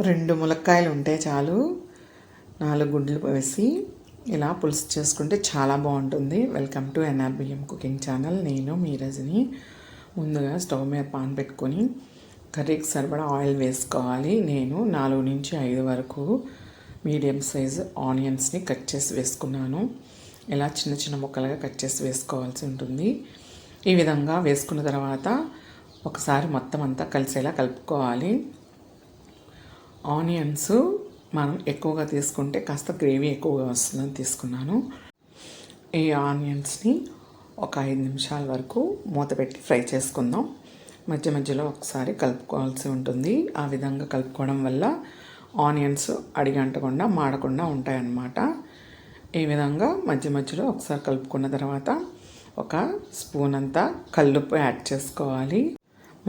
2 ములక్కాయలు ఉంటే చాలు 4 గుడ్లు వేసి ఇలా పులుసు చేసుకుంటే చాలా బాగుంటుంది. Welcome to NRBM cooking channel. నేను మీ రజని. ముందుగా స్టవ్ మీద పాన్ పెట్టుకొని కర్రీకి సరిపడా ఆయిల్ వేసుకోవాలి. నేను 4 నుంచి 5 వరకు మీడియం సైజు ఆనియన్స్ని కట్ చేసి వేసుకున్నాను. ఇలా చిన్న చిన్న ముక్కలుగా కట్ చేసి వేసుకోవాల్సి ఉంటుంది. ఈ విధంగా వేసుకున్న తర్వాత ఒకసారి మొత్తం అంతా కలిసేలా కలుపుకోవాలి. ఆనియన్స్ మనం ఎక్కువగా తీసుకుంటే కాస్త గ్రేవీ ఎక్కువగా వస్తుందని తీసుకున్నాను. ఈ ఆనియన్స్ని ఒక 5 నిమిషాల వరకు మూత పెట్టి ఫ్రై చేసుకుందాం. మధ్య మధ్యలో ఒకసారి కలుపుకోవాల్సి ఉంటుంది. ఆ విధంగా కలుపుకోవడం వల్ల ఆనియన్స్ అడిగంటకుండా మాడకుండా ఉంటాయన్నమాట. ఈ విధంగా మధ్య మధ్యలో ఒకసారి కలుపుకున్న తర్వాత ఒక స్పూన్ అంతా కల్లుప్పు యాడ్ చేసుకోవాలి.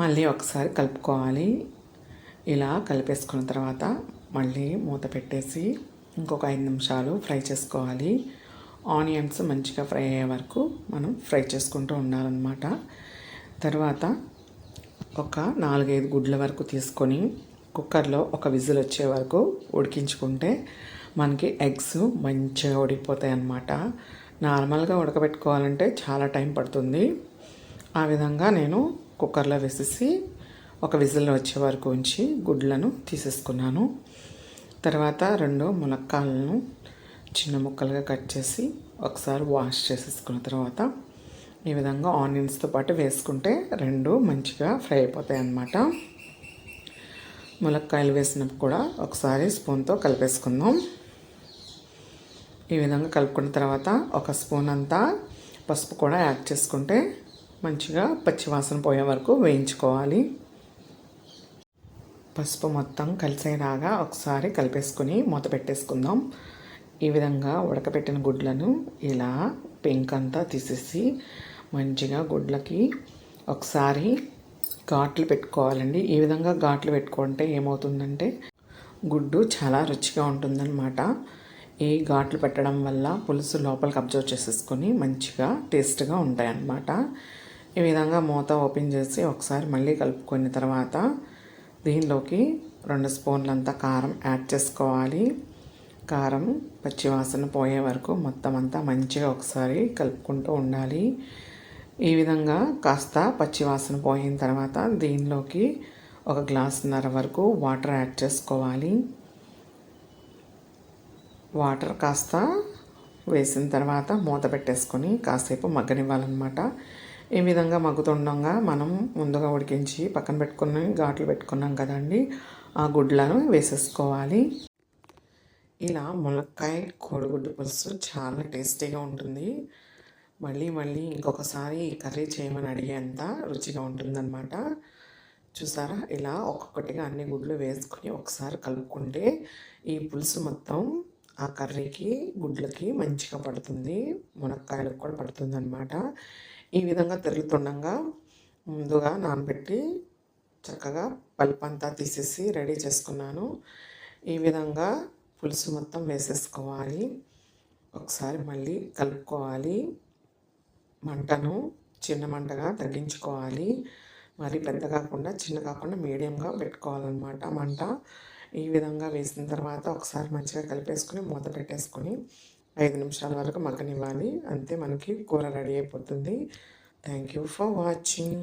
మళ్ళీ ఒకసారి కలుపుకోవాలి. ఇలా కలిపేసుకున్న తర్వాత మళ్ళీ మూత పెట్టేసి ఇంకొక 5 నిమిషాలు ఫ్రై చేసుకోవాలి. ఆనియన్స్ మంచిగా ఫ్రై అయ్యే వరకు మనం ఫ్రై చేసుకుంటూ ఉండాలన్నమాట. తర్వాత ఒక 4-5 గుడ్ల వరకు తీసుకొని కుక్కర్లో ఒక విజిల్ వచ్చే వరకు ఉడికించుకుంటే మనకి ఎగ్స్ మంచిగా ఉడికిపోతాయి అన్నమాట. నార్మల్గా ఉడకబెట్టుకోవాలంటే చాలా టైం పడుతుంది. ఆ విధంగా నేను కుక్కర్లో వేసేసి ఒక విజిల్ వచ్చే వరకు ఉంచి గుడ్లను తీసేసుకున్నాను. తర్వాత 2 ములక్కాయలను చిన్న ముక్కలుగా కట్ చేసి ఒకసారి వాష్ చేసేసుకున్న తర్వాత ఈ విధంగా ఆనియన్స్తో పాటు వేసుకుంటే 2 మంచిగా ఫ్రై అయిపోతాయి అన్నమాట. ములక్కాయలు వేసినప్పుడు కూడా ఒకసారి స్పూన్తో కలిపేసుకుందాం. ఈ విధంగా కలుపుకున్న తర్వాత ఒక స్పూన్ అంతా పసుపు కూడా యాడ్ చేసుకుంటే మంచిగా పచ్చివాసన పోయే వరకు వేయించుకోవాలి. పసుపు మొత్తం కలిసేలాగా ఒకసారి కలిపేసుకొని మూత పెట్టేసుకుందాం. ఈ విధంగా ఉడకబెట్టిన గుడ్లను ఇలా పెంక్ అంతా తీసేసి మంచిగా గుడ్లకి ఒకసారి ఘాట్లు పెట్టుకోవాలండి. ఈ విధంగా ఘాట్లు పెట్టుకుంటే ఏమవుతుందంటే గుడ్డు చాలా రుచిగా ఉంటుందన్నమాట. ఈ ఘాట్లు పెట్టడం వల్ల పులుసు లోపలికి అబ్జర్వ్ చేసేసుకొని మంచిగా టేస్ట్గా ఉంటాయన్నమాట. ఈ విధంగా మూత ఓపెన్ చేసి ఒకసారి మళ్ళీ కలుపుకున్న తర్వాత దీనిలోకి 2 స్పూన్లంతా కారం యాడ్ చేసుకోవాలి. కారం పచ్చివాసన పోయే వరకు మొత్తం అంతా మంచిగా ఒకసారి కలుపుకుంటూ ఉండాలి. ఈ విధంగా కాస్త పచ్చివాసన పోయిన తర్వాత దీనిలోకి 1 గ్లాసున్నర వరకు వాటర్ యాడ్ చేసుకోవాలి. వాటర్ కాస్త వేసిన తర్వాత మూత పెట్టేసుకొని కాసేపు మగ్గనివ్వాలన్నమాట. ఈ విధంగా మగ్గుతుండగా మనం ముందుగా ఉడికించి పక్కన పెట్టుకుని ఘాట్లు పెట్టుకున్నాం కదండి, ఆ గుడ్లను వేసేసుకోవాలి. ఇలా ములక్కాయ కోడిగుడ్డు పులుసు చాలా టేస్టీగా ఉంటుంది. మళ్ళీ మళ్ళీ ఇంకొకసారి కర్రీ చేయమని అడిగేంత రుచిగా ఉంటుందన్నమాట. చూసారా, ఇలా ఒక్కొక్కటిగా అన్ని గుడ్లు వేసుకొని ఒకసారి కలుపుకుంటే ఈ పులుసు మొత్తం ఆ కర్రీకి గుడ్లకి మంచిగా పడుతుంది, మునక్కాయలకు కూడా పడుతుంది అన్నమాట. ఈ విధంగా తిరుగుతుండగా ముందుగా నానబెట్టి చక్కగా పల్ప్ అంతా తీసేసి రెడీ చేసుకున్నాను. ఈ విధంగా పులుసు మొత్తం వేసేసుకోవాలి. ఒకసారి మళ్ళీ కలుపుకోవాలి. మంటను చిన్న మంటగా తగ్గించుకోవాలి. మరి పెద్ద కాకుండా చిన్న కాకుండా మీడియంగా పెట్టుకోవాలన్నమాట మంట. ఈ విధంగా వేసిన తర్వాత ఒకసారి మంచిగా కలిపేసుకొని మూత పెట్టేసుకొని 5 నిమిషాల వరకు మగ్గనివ్వాలి. అంతే, మనకి కూర రెడీ అయిపోతుంది. Thank you for watching.